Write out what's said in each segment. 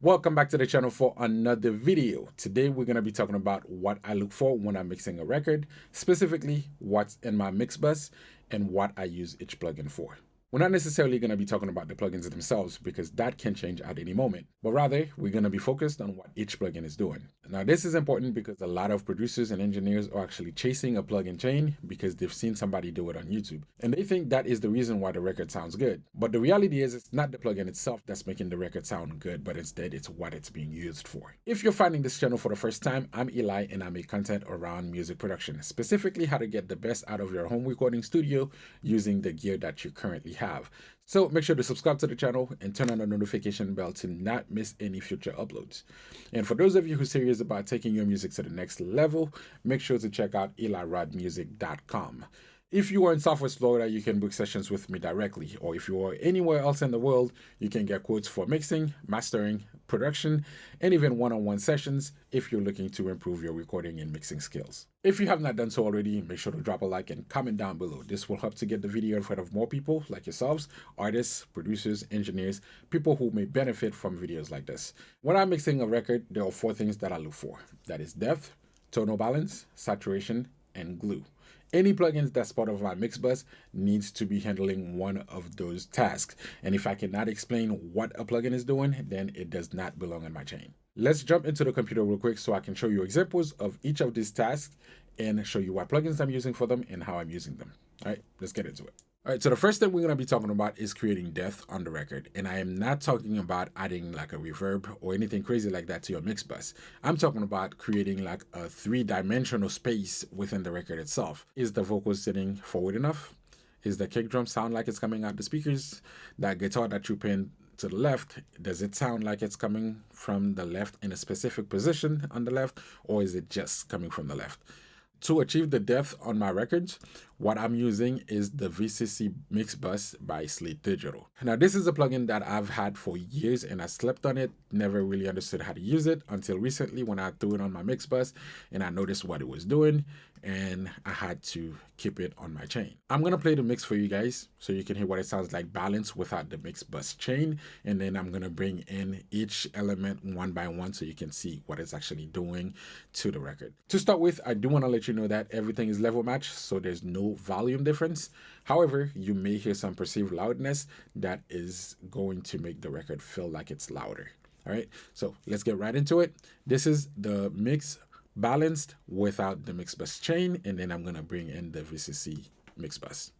Welcome back to the channel for another video. Today we're going to be talking about what I look for when I'm mixing a record, specifically what's in my Mixbus and what I use each plugin for. We're not necessarily going to be talking about the plugins themselves because that can change at any moment, but rather we're going to be focused on what each plugin is doing. Now this is important because a lot of producers and engineers are actually chasing a plugin chain because they've seen somebody do it on YouTube and they think that is the reason why the record sounds good. But the reality is it's not the plugin itself that's making the record sound good, but instead it's what it's being used for. If you're finding this channel for the first time, I'm Eli and I make content around music production, specifically how to get the best out of your home recording studio using the gear that you currently have. So make sure to subscribe to the channel and turn on the notification bell to not miss any future uploads. And for those of you who are serious about taking your music to the next level, make sure to check out elirodmusic.com. If you are in Southwest Florida, you can book sessions with me directly, or if you are anywhere else in the world, you can get quotes for mixing, mastering, production, and even one-on-one sessions if you're looking to improve your recording and mixing skills. If you have not done so already, make sure to drop a like and comment down below. This will help to get the video in front of more people like yourselves, artists, producers, engineers, people who may benefit from videos like this. When I'm mixing a record, there are 4 things that I look for. That is depth, tonal balance, saturation, and glue. Any plugins that's part of my Mixbus needs to be handling one of those tasks. And if I cannot explain what a plugin is doing, then it does not belong on my chain. Let's jump into the computer real quick so I can show you examples of each of these tasks and show you what plugins I'm using for them and how I'm using them. All right, let's get into it. All right, so the first thing we're going to be talking about is creating depth on the record. And I am not talking about adding like a reverb or anything crazy like that to your mix bus. I'm talking about creating like a 3-dimensional space within the record itself. Is the vocal sitting forward enough? Is the kick drum sound like it's coming out the speakers? That guitar that you pin to the left, does it sound like it's coming from the left in a specific position on the left, or is it just coming from the left? To achieve the depth on my records, what I'm using is the VCC Mixbus by Slate Digital. Now, this is a plugin that I've had for years and I slept on it, never really understood how to use it until recently when I threw it on my Mixbus and I noticed what it was doing and I had to keep it on my chain. I'm going to play the mix for you guys so you can hear what it sounds like balanced without the Mixbus chain. And then I'm going to bring in each element one by one so you can see what it's actually doing to the record. To start with, I do want to let you know that everything is level matched, so there's no volume difference. However, you may hear some perceived loudness that is going to make the record feel like it's louder. All right, so let's get right into it. This is the mix balanced without the Mixbus chain, and then I'm going to bring in the VCC Mixbus.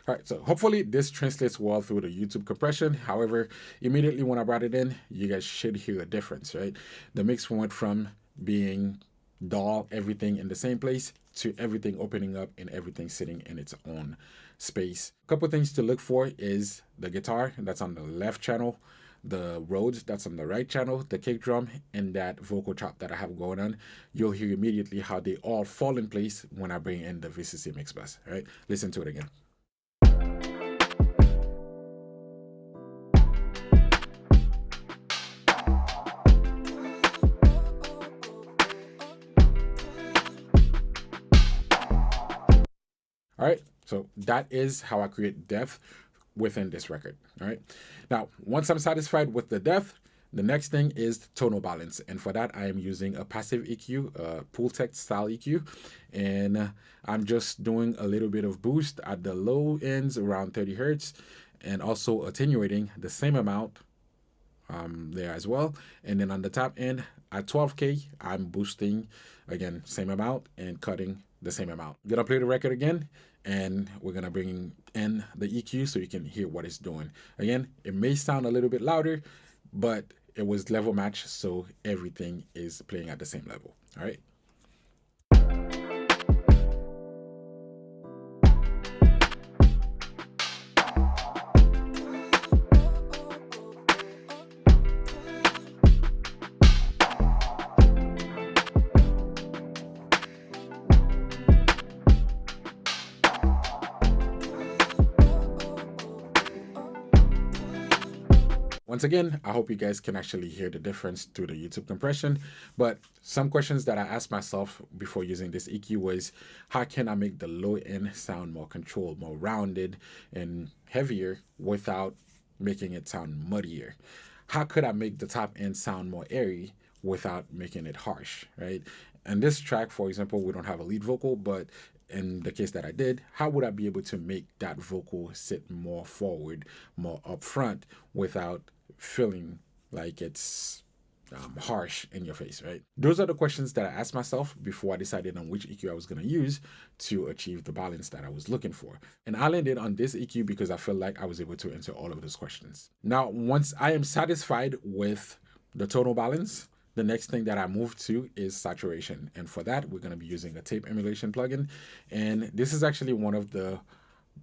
All right, so hopefully this translates well through the YouTube compression. However, immediately when I brought it in, you guys should hear a difference, right? The mix went from being dull, everything in the same place, to everything opening up and everything sitting in its own space. A couple things to look for is the guitar that's on the left channel, the Rhodes that's on the right channel, the kick drum, and that vocal chop that I have going on. You'll hear immediately how they all fall in place when I bring in the VCC Mixbus. All right, listen to it again. All right, so that is how I create depth within this record. All right, now once I'm satisfied with the depth, the next thing is tonal balance, and for that I am using a passive EQ, a Pultec style EQ, and I'm just doing a little bit of boost at the low ends around 30 hertz, and also attenuating the same amount there as well. And then on the top end at 12K, I'm boosting again same amount and cutting the same amount. I'm gonna play the record again, and we're gonna bring in the EQ so you can hear what it's doing. Again, it may sound a little bit louder, but it was level matched, so everything is playing at the same level. All right. Once again, I hope you guys can actually hear the difference through the YouTube compression. But some questions that I asked myself before using this EQ was, how can I make the low end sound more controlled, more rounded and heavier without making it sound muddier? How could I make the top end sound more airy without making it harsh, right? And this track, for example, we don't have a lead vocal, but in the case that I did, how would I be able to make that vocal sit more forward, more upfront without feeling like it's harsh in your face, right? Those are the questions that I asked myself before I decided on which EQ I was going to use to achieve the balance that I was looking for. And I landed on this EQ because I felt like I was able to answer all of those questions. Now, once I am satisfied with the tonal balance, the next thing that I move to is saturation. And for that, we're going to be using a tape emulation plugin. And this is actually one of the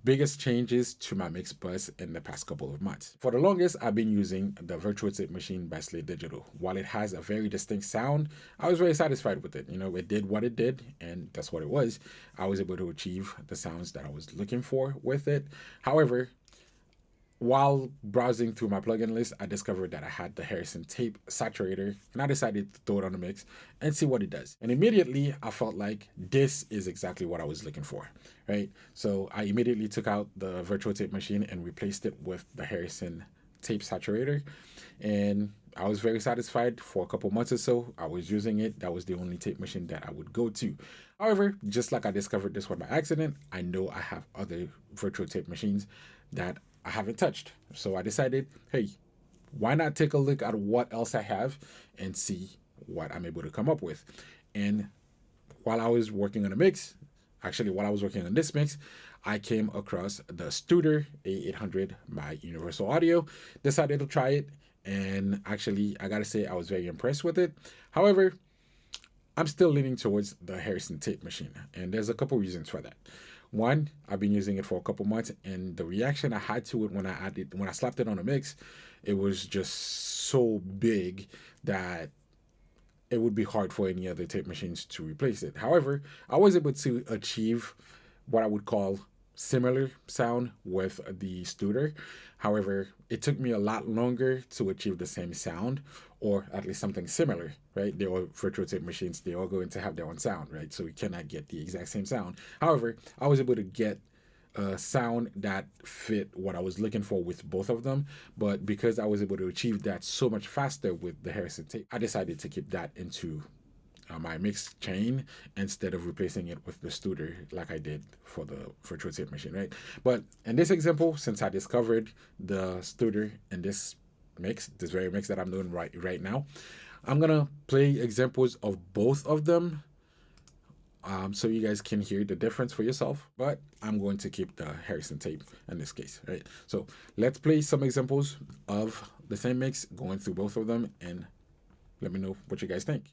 biggest changes to my Mixbus in the past couple of months. For the longest, I've been using the Virtual Tape Machine by Slate Digital. While it has a very distinct sound, I was very satisfied with it. You know, it did what it did, and that's what it was. I was able to achieve the sounds that I was looking for with it. However, while browsing through my plugin list, I discovered that I had the Harrison Tape Saturator, and I decided to throw it on the mix and see what it does. And immediately, I felt like this is exactly what I was looking for, right? So I immediately took out the Virtual Tape Machine and replaced it with the Harrison Tape Saturator, and I was very satisfied. For a couple months or so, I was using it. That was the only tape machine that I would go to. However, just like I discovered this one by accident, I know I have other virtual tape machines that I haven't touched. So I decided, hey, why not take a look at what else I have and see what I'm able to come up with. And while I was working on a mix, actually while I was working on this mix, I came across the Studer A800 by Universal Audio, decided to try it, and actually I gotta say I was very impressed with it. However, I'm still leaning towards the Harrison Tape Machine, and there's a couple reasons for that. One, I've been using it for a couple months, and the reaction I had to it when I slapped it on a mix, it was just so big that it would be hard for any other tape machines to replace it. However, I was able to achieve what I would call similar sound with the Studer. However, it took me a lot longer to achieve the same sound, or at least something similar, right? They are virtual tape machines. They are going to have their own sound, right? So we cannot get the exact same sound. However, I was able to get a sound that fit what I was looking for with both of them. But because I was able to achieve that so much faster with the Harrison tape, I decided to keep that into my mix chain instead of replacing it with the Studer like I did for the virtual tape machine, right? But in this example, since I discovered the Studer in this mix, this very mix that I'm doing right now, I'm gonna play examples of both of them so you guys can hear the difference for yourself. But I'm going to keep the Harrison tape in this case, right? So let's play some examples of the same mix, going through both of them, and let me know what you guys think.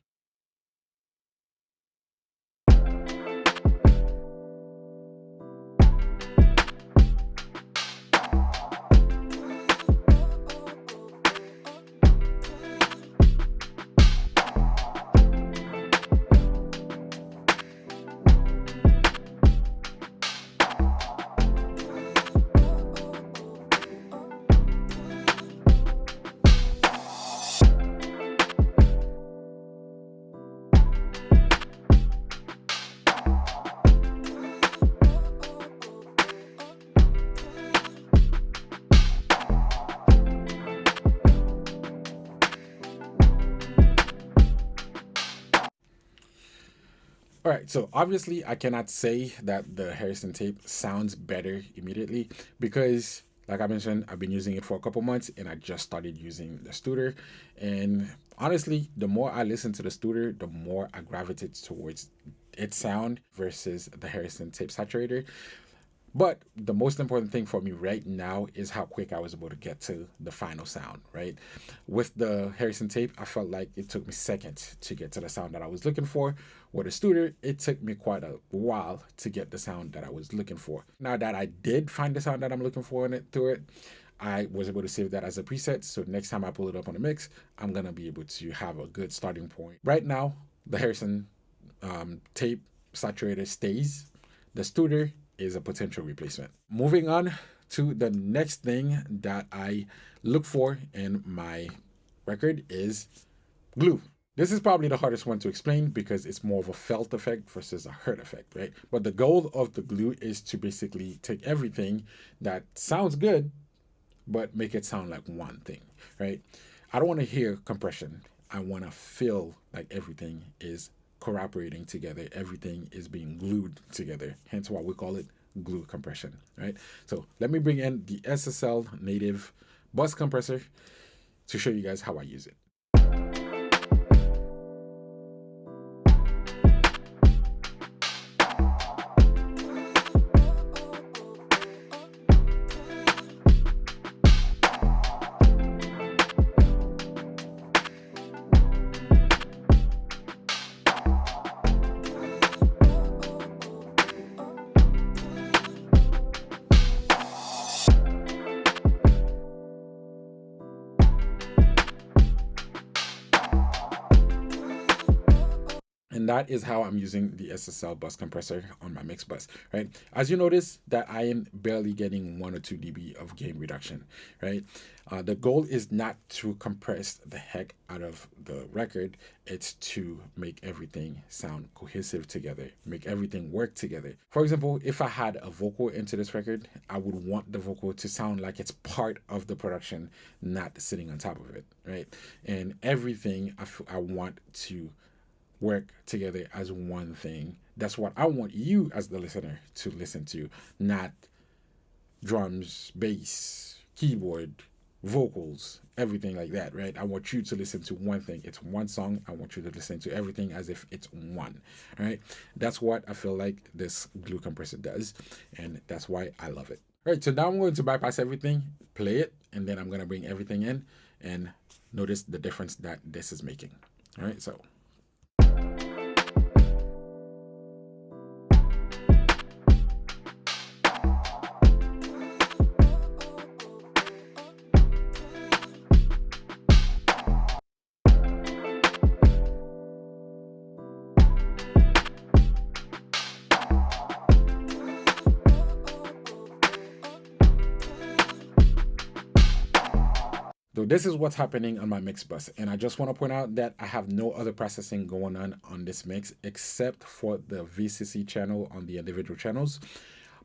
All right, so obviously I cannot say that the Harrison tape sounds better immediately because, like I mentioned, I've been using it for a couple months and I just started using the Studer. And honestly, the more I listen to the Studer, the more I gravitate towards its sound versus the Harrison tape saturator. But the most important thing for me right now is how quick I was able to get to the final sound, right? With the Harrison tape, I felt like it took me seconds to get to the sound that I was looking for. With the Studer, it took me quite a while to get the sound that I was looking for. Now that I did find the sound that I'm looking for through it, I was able to save that as a preset. So next time I pull it up on a mix, I'm going to be able to have a good starting point. Right now, the Harrison tape saturator stays. The Studer is a potential replacement. Moving on to the next thing that I look for in my record is glue. This is probably the hardest one to explain because it's more of a felt effect versus a hurt effect, right? But the goal of the glue is to basically take everything that sounds good, but make it sound like one thing, right? I don't want to hear compression. I want to feel like everything is cooperating together. Everything is being glued together. Hence why we call it glue compression, right? So let me bring in the SSL native bus compressor to show you guys how I use it. And that is how I'm using the SSL bus compressor on my Mixbus, right? As you notice that I am barely getting 1 or 2 dB of gain reduction, right? The goal is not to compress the heck out of the record. It's to make everything sound cohesive together, make everything work together. For example, if I had a vocal into this record, I would want the vocal to sound like it's part of the production, not sitting on top of it, right? And everything I want to work together as one thing. That's what I want you as the listener to listen to, not drums, bass, keyboard, vocals, everything like that, right? I want you to listen to one thing. It's one song. I want you to listen to everything as if it's one, right? That's what I feel like this glue compressor does, and that's why I love it. All right, so now I'm going to bypass everything, play it, and then I'm going to bring everything in and notice the difference that this is making. All right, so so this is what's happening on my mix bus. And I just want to point out that I have no other processing going on this mix except for the VCC channel on the individual channels.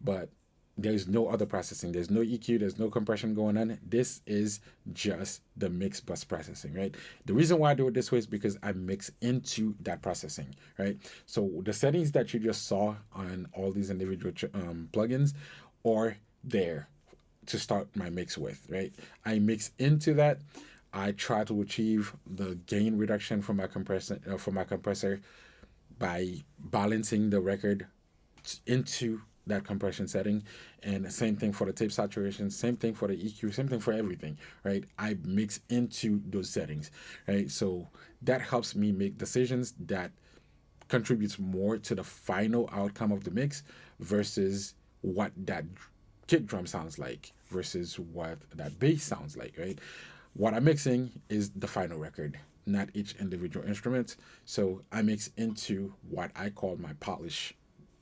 But there's no other processing. There's no EQ. There's no compression going on. This is just the mix bus processing, right? The reason why I do it this way is because I mix into that processing, right? So the settings that you just saw on all these individual plugins are there to start my mix with, right? I mix into that. I try to achieve the gain reduction from my compressor by balancing the record into that compression setting. And same thing for the tape saturation, same thing for the EQ, same thing for everything, right? I mix into those settings, right? So that helps me make decisions that contributes more to the final outcome of the mix versus what that kick drum sounds like versus what that bass sounds like, right? What I'm mixing is the final record, not each individual instrument. So I mix into what I call my polish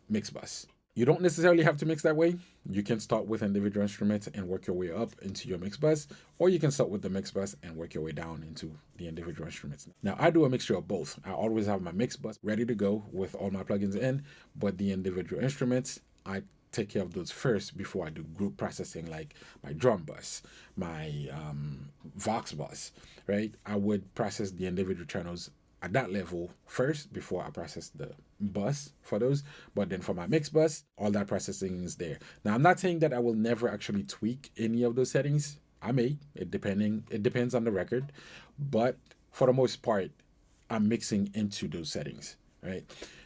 mix bus. You don't necessarily have to mix that way. You can start with individual instruments and work your way up into your mix bus, or you can start with the mix bus and work your way down into the individual instruments. Now, I do a mixture of both. I always have my mix bus ready to go with all my plugins in, but the individual instruments, I take care of those first before I do group processing, like my drum bus, my Vox bus, right? I would process the individual channels at that level first before I process the bus for those. But then for my mix bus, all that processing is there. Now, I'm not saying that I will never actually tweak any of those settings. I may, it depends on the record, but for the most part, I'm mixing into those settings, right?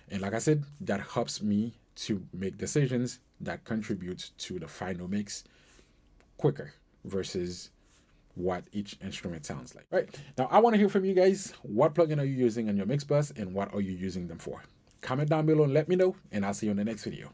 And like I said, that helps me to make decisions that contribute to the final mix quicker versus what each instrument sounds like. All right, now I want to hear from you guys. What plugin are you using on your mix bus and what are you using them for? Comment down below and let me know, and I'll see you in the next video.